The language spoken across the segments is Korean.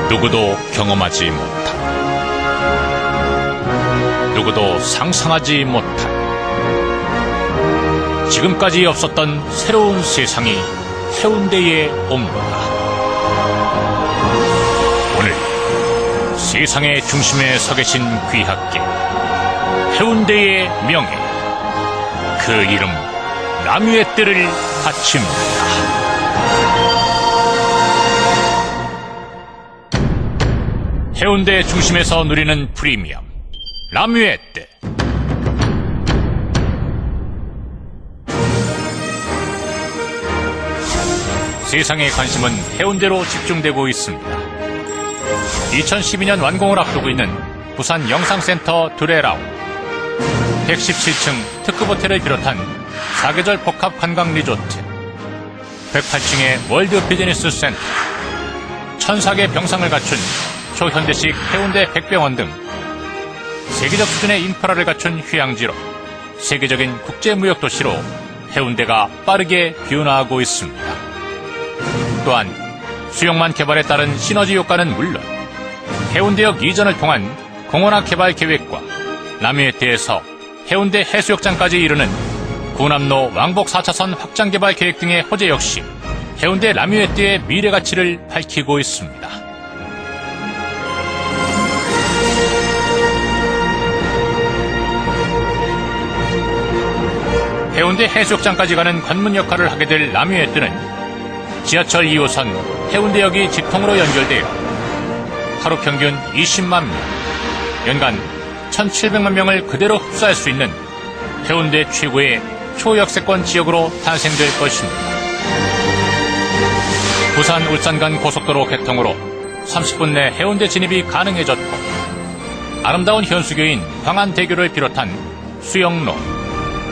누구도 경험하지 못한, 누구도 상상하지 못한 지금까지 없었던 새로운 세상이 해운대에 옵니다. 오늘 세상의 중심에 서 계신 귀하께 해운대의 명예, 그 이름 남유의 뜰을 바칩니다. 해운대 중심에서 누리는 프리미엄 남유의 뜰. 세상의 관심은 해운대로 집중되고 있습니다. 2012년 완공을 앞두고 있는 부산 영상센터 두레라운, 117층 특급 호텔을 비롯한 4계절 복합 관광 리조트, 108층의 월드 비즈니스 센터, 1004개 병상을 갖춘 초현대식 해운대 백병원 등 세계적 수준의 인프라를 갖춘 휴양지로 세계적인 국제무역도시로 해운대가 빠르게 변화하고 있습니다. 또한 수용만 개발에 따른 시너지 효과는 물론 해운대역 이전을 통한 공원화 개발 계획과 남유의대에서 해운대 해수욕장까지 이르는 구남로 왕복 4차선 확장 개발 계획 등의 호재 역시 해운대 남유의대의 미래 가치를 밝히고 있습니다. 해운대 해수욕장까지 가는 관문 역할을 하게 될 남유의대는 지하철 2호선 해운대역이 직통으로 연결되어 하루 평균 20만 명, 연간 1,700만 명을 그대로 흡수할 수 있는 해운대 최고의 초역세권 지역으로 탄생될 것입니다. 부산 울산 간 고속도로 개통으로 30분 내 해운대 진입이 가능해졌고, 아름다운 현수교인 광안대교를 비롯한 수영로,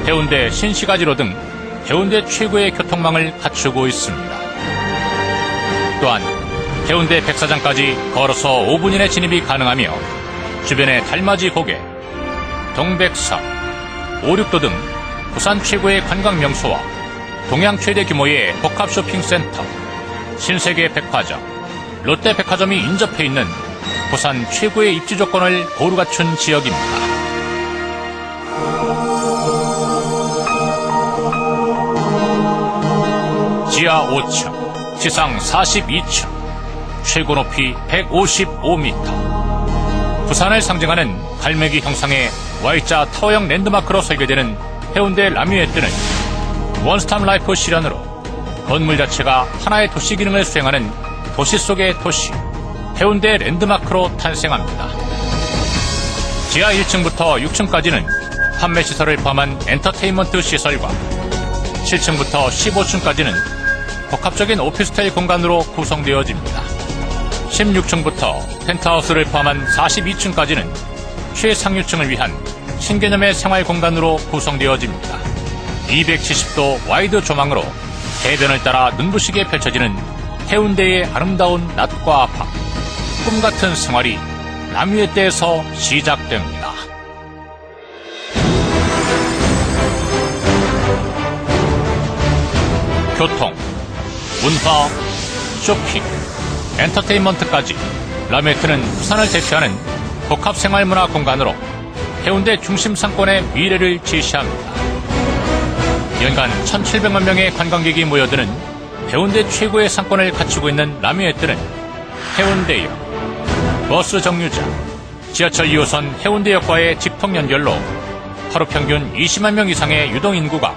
해운대 신시가지로 등 해운대 최고의 교통망을 갖추고 있습니다. 또한 해운대 백사장까지 걸어서 5분 이내 진입이 가능하며 주변의 달맞이 고개, 동백섬, 오륙도 등 부산 최고의 관광 명소와 동양 최대 규모의 복합 쇼핑센터, 신세계 백화점, 롯데백화점이 인접해 있는 부산 최고의 입지 조건을 고루 갖춘 지역입니다. 지하 5층, 지상 42층, 최고 높이 155m. 부산을 상징하는 갈매기 형상의 Y자 타워형 랜드마크로 설계되는 해운대 남유의뜰은 원스톱 라이프 실현으로 건물 자체가 하나의 도시 기능을 수행하는 도시 속의 도시, 해운대 랜드마크로 탄생합니다. 지하 1층부터 6층까지는 판매시설을 포함한 엔터테인먼트 시설과 7층부터 15층까지는 복합적인 오피스텔 공간으로 구성되어집니다. 16층부터 펜트하우스를 포함한 42층까지는 최상류층을 위한 신개념의 생활 공간으로 구성되어집니다. 270도 와이드 조망으로 해변을 따라 눈부시게 펼쳐지는 해운대의 아름다운 낮과 밤, 꿈같은 생활이 남유의대에서 시작됩니다. 교통, 문화, 쇼핑, 엔터테인먼트까지 남유의대는 부산을 대표하는 복합생활문화 공간으로 해운대 중심 상권의 미래를 제시합니다. 연간 1,700만 명의 관광객이 모여드는 해운대 최고의 상권을 갖추고 있는 남유의대는 해운대역, 버스 정류장, 지하철 2호선 해운대역과의 직통 연결로 하루 평균 20만 명 이상의 유동인구가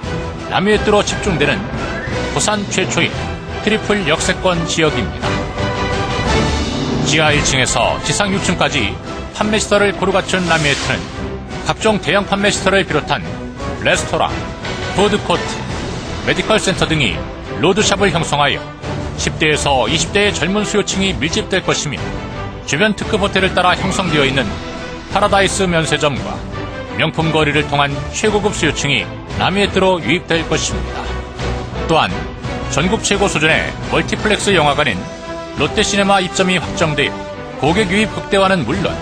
남유의대로 집중되는 부산 최초의 트리플 역세권 지역입니다. 지하 1층에서 지상 6층까지 판매시설을 고루 갖춘 남유의대는 각종 대형 판매시설을 비롯한 레스토랑, 푸드코트, 메디컬 센터 등이 로드샵을 형성하여 10대에서 20대의 젊은 수요층이 밀집될 것이며, 주변 특급 호텔을 따라 형성되어 있는 파라다이스 면세점과 명품 거리를 통한 최고급 수요층이 남유의대로 유입될 것입니다. 또한 전국 최고 수준의 멀티플렉스 영화관인 롯데시네마 입점이 확정되어 고객 유입 극대화는 물론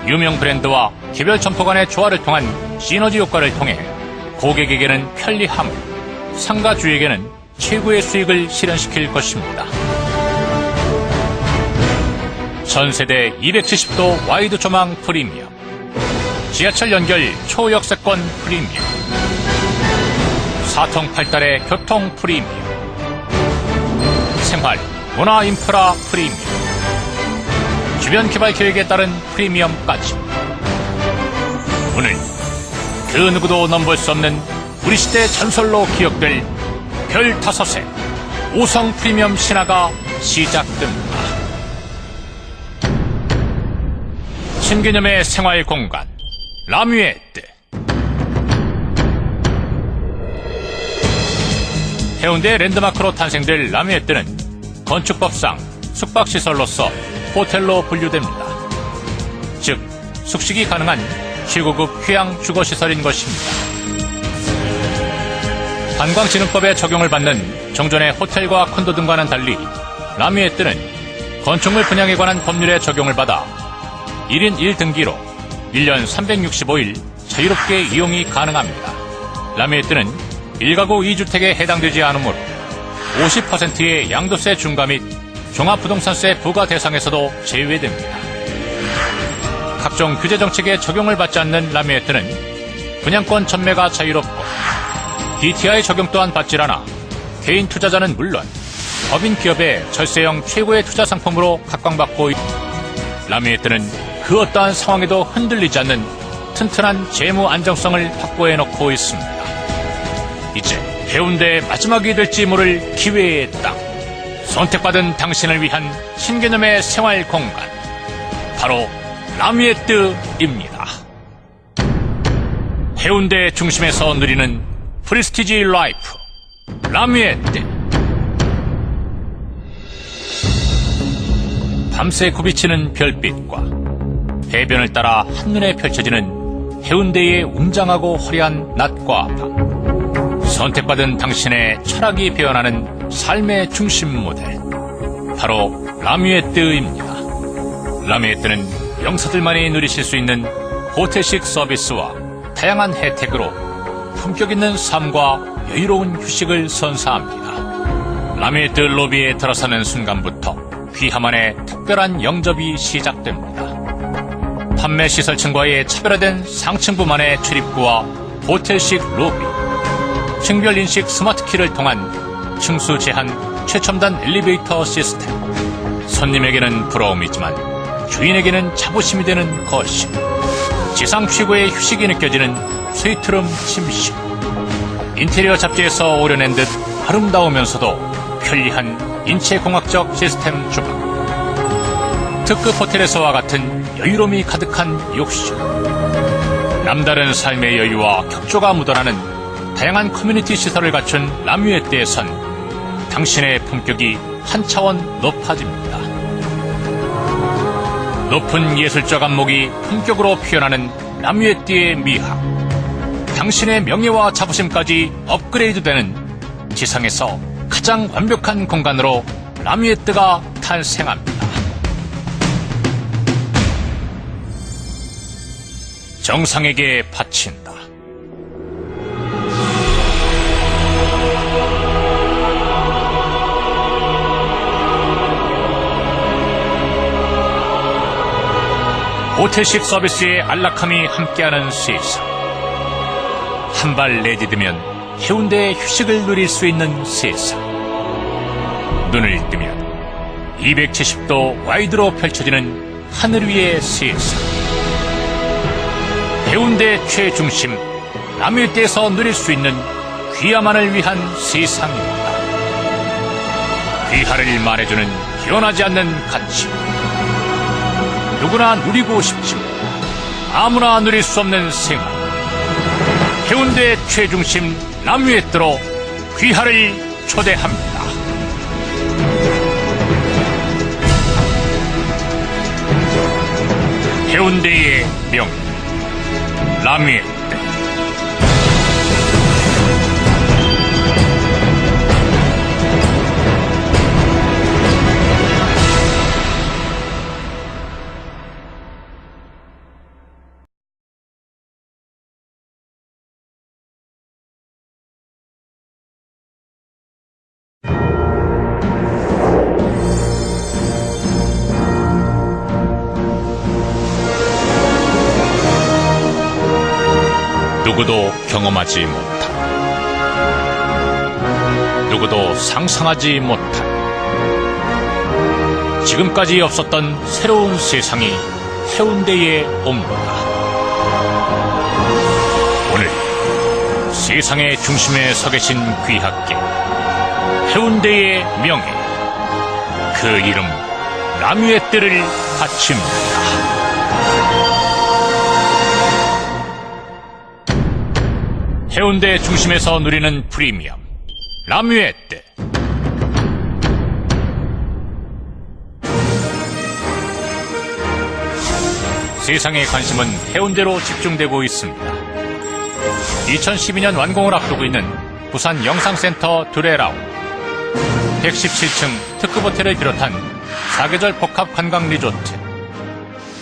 유명 브랜드와 개별 점포 간의 조화를 통한 시너지 효과를 통해 고객에게는 편리함을, 상가주에게는 최고의 수익을 실현시킬 것입니다. 전세대 270도 와이드 조망 프리미엄, 지하철 연결 초역세권 프리미엄, 4통 8달의 교통 프리미엄, 생활, 문화 인프라 프리미엄, 주변 개발 계획에 따른 프리미엄까지. 오늘 그 누구도 넘볼 수 없는 우리 시대 전설로 기억될 별 5의 5성 프리미엄 신화가 시작됩니다. 신개념의 생활 공간, 라뮤에뜨. 해운대 랜드마크로 탄생될 라뮤에뜨는 건축법상 숙박시설로서 호텔로 분류됩니다. 즉, 숙식이 가능한 최고급 휴양 주거시설인 것입니다. 관광진흥법에 적용을 받는 종전의 호텔과 콘도 등과는 달리 라뮤에뜨는 건축물 분양에 관한 법률에 적용을 받아 1인 1등기로 1년 365일 자유롭게 이용이 가능합니다. 라뮤에뜨는 1가구 2주택에 해당되지 않으므로 50%의 양도세 중과 및 종합부동산세 부과 대상에서도 제외됩니다. 각종 규제 정책에 적용을 받지 않는 라뮤에뜨는 분양권 전매가 자유롭고 DTI 적용 또한 받질 않아 개인 투자자는 물론 법인 기업의 절세형 최고의 투자 상품으로 각광받고 라뮤에뜨는 그 어떠한 상황에도 흔들리지 않는 튼튼한 재무 안정성을 확보해놓고 있습니다. 이제 해운대의 마지막이 될지 모를 기회의 땅, 선택받은 당신을 위한 신개념의 생활 공간, 바로 라뮤에뜨입니다. 해운대 중심에서 누리는 프리스티지 라이프, 라뮤에뜨. 밤새 굽이치는 별빛과 해변을 따라 한눈에 펼쳐지는 해운대의 웅장하고 화려한 낮과 밤, 선택받은 당신의 철학이 배어나는 삶의 중심 모델, 바로 라뮤에뜨입니다. 라뮤에뜨는 명사들만이 누리실 수 있는 호텔식 서비스와 다양한 혜택으로 품격 있는 삶과 여유로운 휴식을 선사합니다. 라뮤에뜨 로비에 들어서는 순간부터 귀하만의 특별한 영접이 시작됩니다. 판매 시설층과의 차별화된 상층부만의 출입구와 호텔식 로비, 층별 인식 스마트키를 통한 층수 제한 최첨단 엘리베이터 시스템, 손님에게는 부러움이지만 주인에게는 자부심이 되는 거실, 지상 최고의 휴식이 느껴지는 스위트룸 침실, 인테리어 잡지에서 오려낸 듯 아름다우면서도 편리한 인체공학적 시스템 주방, 특급 호텔에서와 같은 여유로움이 가득한 욕실, 남다른 삶의 여유와 격조가 묻어나는 다양한 커뮤니티 시설을 갖춘 라뮤에뜨에선 당신의 품격이 한 차원 높아집니다. 높은 예술적 안목이 품격으로 표현하는 라뮤에뜨의 미학, 당신의 명예와 자부심까지 업그레이드되는 지상에서 가장 완벽한 공간으로 라뮤에뜨가 탄생합니다. 정상에게 바친다. 호텔식 서비스의 안락함이 함께하는 세상. 한 발 내디디면 해운대의 휴식을 누릴 수 있는 세상. 눈을 뜨면 270도 와이드로 펼쳐지는 하늘 위의 세상. 해운대 최중심 라뮤에뜨에서 누릴 수 있는 귀하만을 위한 세상입니다. 귀하를 말해주는 변하지 않는 가치. 누구나 누리고 싶지만 아무나 누릴 수 없는 생활. 해운대 최중심 라뮤에뜨로 귀하를 초대합니다. 해운대의 명예 라뮤에뜨. 누구도 경험하지 못한, 누구도 상상하지 못한 지금까지 없었던 새로운 세상이 해운대에 옵니다. 오늘 세상의 중심에 서 계신 귀하께 해운대의 명예, 그 이름 남유의 뜰을 바칩니다. 해운대 중심에서 누리는 프리미엄 남유의 뜰. 세상의 관심은 해운대로 집중되고 있습니다. 2012년 완공을 앞두고 있는 부산 영상센터 두레라운, 117층 특급 호텔을 비롯한 4계절 복합 관광 리조트,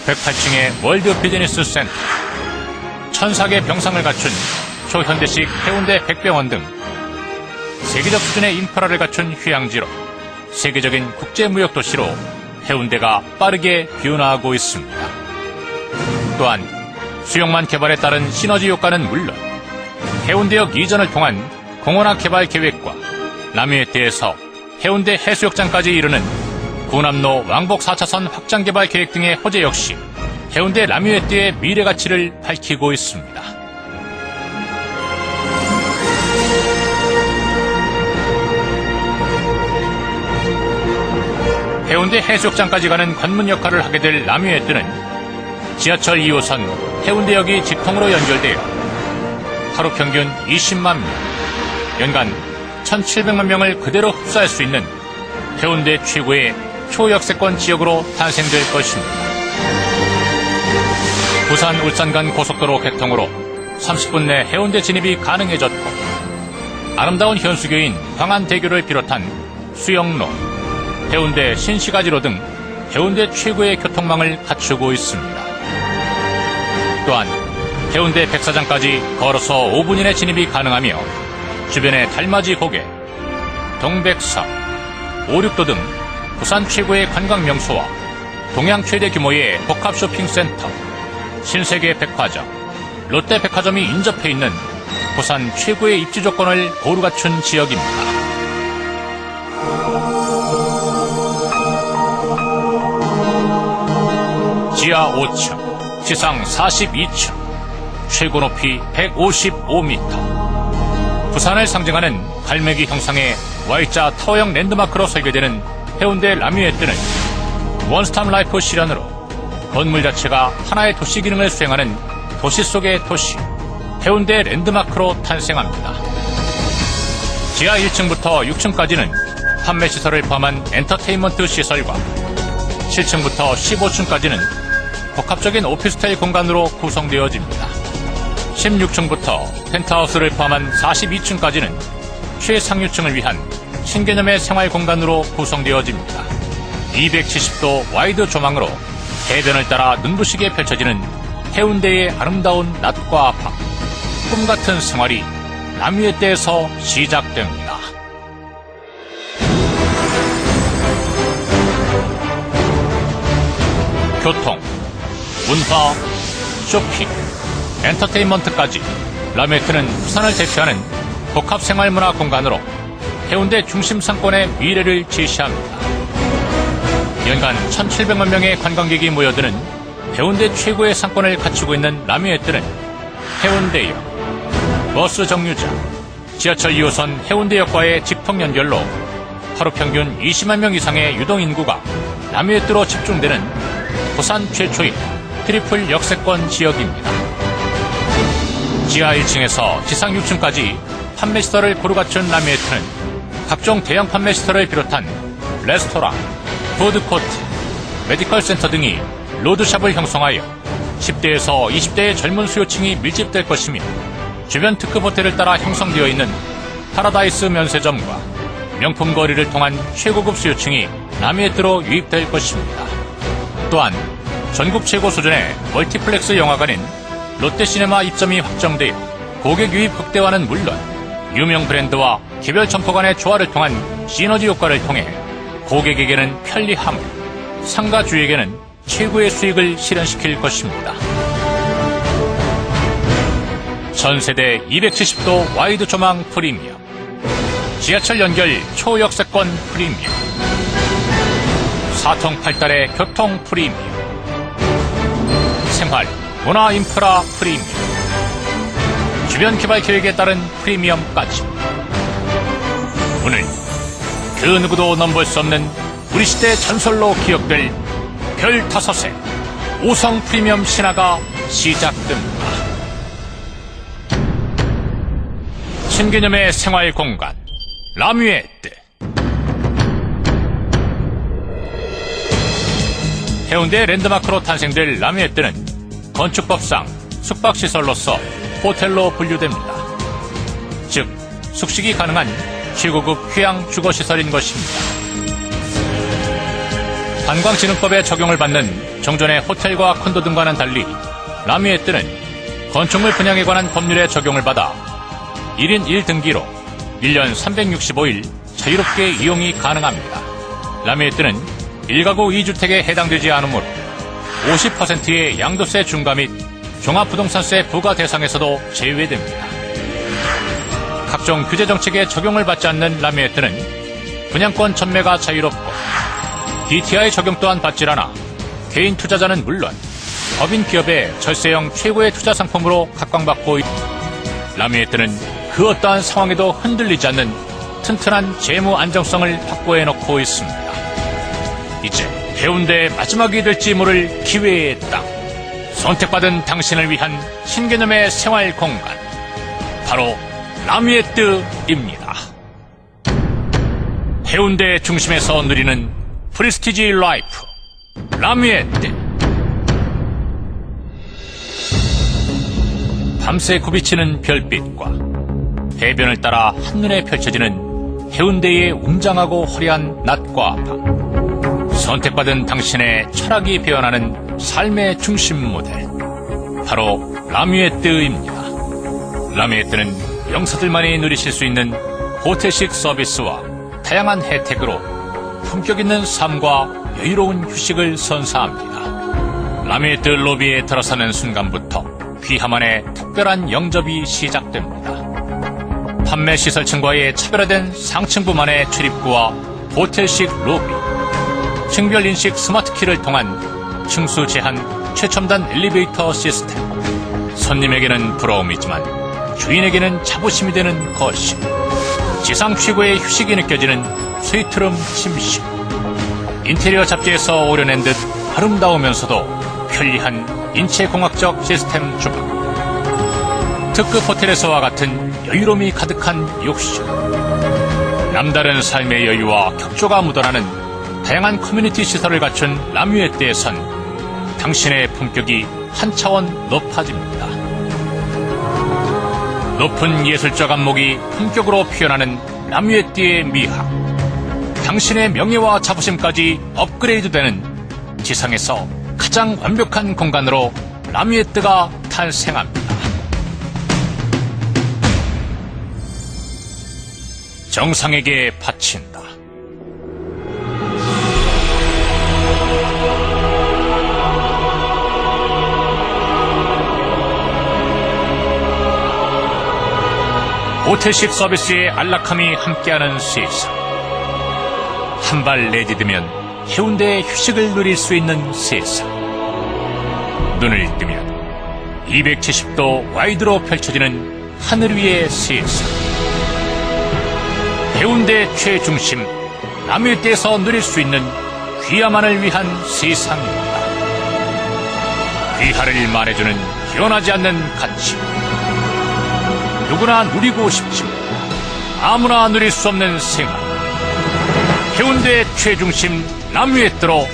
108층의 월드 비즈니스 센터, 1004개 병상을 갖춘 초현대식 해운대 백병원 등 세계적 수준의 인프라를 갖춘 휴양지로 세계적인 국제무역도시로 해운대가 빠르게 변화하고 있습니다. 또한 수용만 개발에 따른 시너지 효과는 물론 해운대역 이전을 통한 공원화 개발 계획과 남유해대에서 해운대 해수욕장까지 이르는 구남로 왕복 4차선 확장 개발 계획 등의 호재 역시 해운대 남유해대의 미래 가치를 밝히고 있습니다. 해운대 해수욕장까지 가는 관문 역할을 하게 될 남유해대는 지하철 2호선 해운대역이 직통으로 연결되어 하루 평균 20만 명, 연간 1,700만 명을 그대로 흡수할 수 있는 해운대 최고의 초역세권 지역으로 탄생될 것입니다. 부산 울산 간 고속도로 개통으로 30분 내 해운대 진입이 가능해졌고, 아름다운 현수교인 광안대교를 비롯한 수영로, 해운대 신시가지로 등 해운대 최고의 교통망을 갖추고 있습니다. 또한 해운대 백사장까지 걸어서 5분 이내 진입이 가능하며 주변의 달맞이 고개, 동백섬, 오륙도 등 부산 최고의 관광 명소와 동양 최대 규모의 복합 쇼핑센터, 신세계 백화점, 롯데백화점이 인접해 있는 부산 최고의 입지 조건을 고루 갖춘 지역입니다. 지하 5층, 지상 42층, 최고 높이 155m. 부산을 상징하는 갈매기 형상의 Y자 타워형 랜드마크로 설계되는 해운대 남유해뜰은 원스톱 라이프 실현으로 건물 자체가 하나의 도시 기능을 수행하는 도시 속의 도시, 해운대 랜드마크로 탄생합니다. 지하 1층부터 6층까지는 판매시설을 포함한 엔터테인먼트 시설과 7층부터 15층까지는 복합적인 오피스텔 공간으로 구성되어집니다. 16층부터 펜트하우스를 포함한 42층까지는 최상류층을 위한 신개념의 생활 공간으로 구성되어집니다. 270도 와이드 조망으로 해변을 따라 눈부시게 펼쳐지는 해운대의 아름다운 낮과 밤, 꿈같은 생활이 남유해대에서 시작됩니다. 교통, 문화, 쇼핑, 엔터테인먼트까지 남유해대는 부산을 대표하는 복합생활문화 공간으로 해운대 중심 상권의 미래를 제시합니다. 연간 1,700만 명의 관광객이 모여드는 해운대 최고의 상권을 갖추고 있는 남유해뜰은 해운대역, 버스 정류장, 지하철 2호선 해운대역과의 직통 연결로 하루 평균 20만 명 이상의 유동인구가 남유해뜰로 집중되는 부산 최초인 트리플 역세권 지역입니다. 지하 1층에서 지상 6층까지 판매시설을 고루 갖춘 남유해뜰은 각종 대형 판매시설을 비롯한 레스토랑, 푸드코트, 메디컬 센터 등이 로드샵을 형성하여 10대에서 20대의 젊은 수요층이 밀집될 것이며, 주변 특급 호텔을 따라 형성되어 있는 파라다이스 면세점과 명품 거리를 통한 최고급 수요층이 남유해뜰로 유입될 것입니다. 또한 전국 최고 수준의 멀티플렉스 영화관인 롯데시네마 입점이 확정되어 고객 유입 극대화는 물론 유명 브랜드와 개별 점포 간의 조화를 통한 시너지 효과를 통해 고객에게는 편리함을, 상가주에게는 최고의 수익을 실현시킬 것입니다. 전세대 270도 와이드 조망 프리미엄, 지하철 연결 초역세권 프리미엄, 4통 8달의 교통 프리미엄, 생활, 문화 인프라 프리미엄, 주변 개발 계획에 따른 프리미엄까지. 오늘 그 누구도 넘볼 수 없는 우리 시대 전설로 기억될 별 5의 5성 프리미엄 신화가 시작됩니다. 신개념의 생활 공간, 라뮤에뜨. 해운대 랜드마크로 탄생될 라뮤에뜨는 건축법상 숙박시설로서 호텔로 분류됩니다. 즉, 숙식이 가능한 최고급 휴양 주거시설인 것입니다. 관광진흥법에 적용을 받는 종전의 호텔과 콘도 등과는 달리 라뮤에뜨는 건축물 분양에 관한 법률에 적용을 받아 1인 1등기로 1년 365일 자유롭게 이용이 가능합니다. 라뮤에뜨는 1가구 2주택에 해당되지 않으므로 50%의 양도세 중과 및 종합부동산세 부과 대상에서도 제외됩니다. 각종 규제 정책에 적용을 받지 않는 라뮤에뜨는 분양권 전매가 자유롭고 DTI 적용 또한 받질 않아 개인 투자자는 물론 법인 기업의 절세형 최고의 투자 상품으로 각광받고 라뮤에뜨는 그 어떠한 상황에도 흔들리지 않는 튼튼한 재무 안정성을 확보해놓고 있습니다. 이제 해운대의 마지막이 될지 모를 기회의 땅, 선택받은 당신을 위한 신개념의 생활 공간, 바로 라뮤에뜨입니다. 해운대 중심에서 누리는 프리스티지 라이프, 라뮤에뜨. 밤새 굽이치는 별빛과 해변을 따라 한눈에 펼쳐지는 해운대의 웅장하고 화려한 낮과 밤, 선택받은 당신의 철학이 배어나는 삶의 중심 모델, 바로 라뮤에뜨입니다. 라뮤에뜨는 명사들만이 누리실 수 있는 호텔식 서비스와 다양한 혜택으로 품격 있는 삶과 여유로운 휴식을 선사합니다. 라뮤에뜨 로비에 들어서는 순간부터 귀하만의 특별한 영접이 시작됩니다. 판매 시설층과의 차별화된 상층부만의 출입구와 호텔식 로비, 층별 인식 스마트키를 통한 층수 제한 최첨단 엘리베이터 시스템, 손님에게는 부러움이지만 주인에게는 자부심이 되는 거실, 지상 최고의 휴식이 느껴지는 스위트룸 침실, 인테리어 잡지에서 오려낸 듯 아름다우면서도 편리한 인체공학적 시스템 주방, 특급 호텔에서와 같은 여유로움이 가득한 욕실, 남다른 삶의 여유와 격조가 묻어나는 다양한 커뮤니티 시설을 갖춘 라뮤에뜨에선 당신의 품격이 한 차원 높아집니다. 높은 예술적 안목이 품격으로 표현하는 라뮤에뜨의 미학, 당신의 명예와 자부심까지 업그레이드되는 지상에서 가장 완벽한 공간으로 라뮤에뜨가 탄생합니다. 정상에게 바친다. 호텔식 서비스의 안락함이 함께하는 세상. 한 발 내디디면 해운대의 휴식을 누릴 수 있는 세상. 눈을 뜨면 270도 와이드로 펼쳐지는 하늘 위의 세상. 해운대 최중심 라뮤에뜨에서 누릴 수 있는 귀하만을 위한 세상입니다. 귀하를 말해주는 변하지 않는 가치. 누구나 누리고 싶지만 아무나 누릴 수 없는 생활. 해운대 최중심 라뮤에뜨로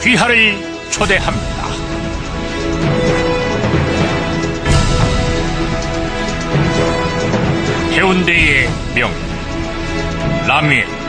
귀하를 초대합니다. 해운대의 명예 라뮤에뜨.